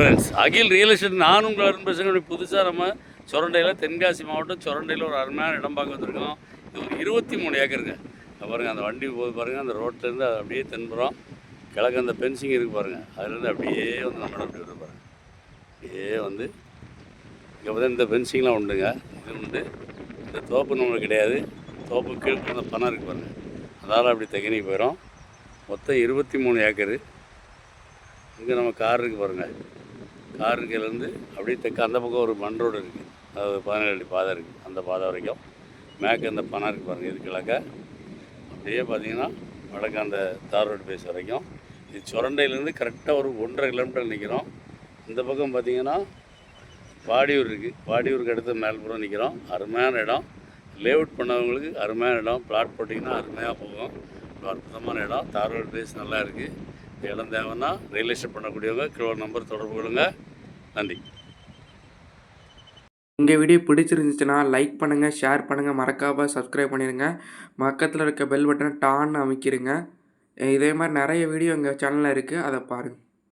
Friends, அகில் real estate நான் உங்கள் அருண் பேசுகிறேன். புதுசாக நம்ம சுரண்டையில், தென்காசி மாவட்டம் சுரண்டையில் ஒரு அருமையான இடம் பார்க்க வந்திருக்கோம். இது ஒரு 23 ஏக்கருங்க. பாருங்கள், அந்த வண்டி போது பாருங்கள், அந்த ரோட்லேருந்து அது அப்படியே தென்புறம் கிழக்கு அந்த பென்சிங் இருக்குது பாருங்கள், அதுலேருந்து அப்படியே வந்து நம்ம அப்படி வருது பாருங்கள். அப்படியே வந்து இங்கே பார்த்தா இந்த பென்சிங்லாம் உண்டுங்க. இது உண்டு. இந்த தோப்பு நம்மளுக்கு கிடையாது. தோப்பு கீழே அந்த பணம் இருக்குது பாருங்கள், அதால் அப்படி தெகனிக்கு போயிடும். மொத்தம் 23 ஏக்கரு. இங்கே நம்ம கார் இருக்குது பாருங்கள், கார் இருக்கையிலேருந்து அப்படியே தெற்க அந்த பக்கம் ஒரு மண் ரோடு இருக்குது, அதாவது 17 அடி பாதை இருக்குது. அந்த பாதை வரைக்கும் மேற்கு அந்த பணம் இருக்குது பாருங்கள். இது கிழக்க அப்படியே பார்த்தீங்கன்னா வடக்கு அந்த தார் ரோடு பேஸ் வரைக்கும். இது சுரண்டையிலேருந்து கரெக்டாக ஒரு 1.5 கிலோமீட்டர் நிற்கிறோம். இந்த பக்கம் பார்த்தீங்கன்னா பாடியூர் இருக்குது. பாடியூருக்கு அடுத்து மேல்புறம் நிற்கிறோம். அருமையான இடம். லேஅவுட் பண்ணவங்களுக்கு அருமையான இடம். பிளாட் போட்டிங்கன்னா அருமையாக போகும். அற்புதமான இடம். தார் ரோடு பேஸ் நல்லா இருக்குது. இடம் தேவைன்னா ரியல் எஸ்டேட் பண்ணக்கூடியவங்க கீழே நம்பர் தொடர்பு கொள்ளுங்க. நன்றி. எங்கள் வீடியோ பிடிச்சிருந்துச்சுன்னா லைக் பண்ணுங்கள், ஷேர் பண்ணுங்கள், மறக்காமல் சப்ஸ்கிரைப் பண்ணிடுங்க. பக்கத்தில் இருக்க பெல் பட்டனை டான்னு அமைக்கிடுங்க. இதே மாதிரி நிறைய வீடியோ எங்கள் சேனலில் இருக்குது, அதை பாருங்கள்.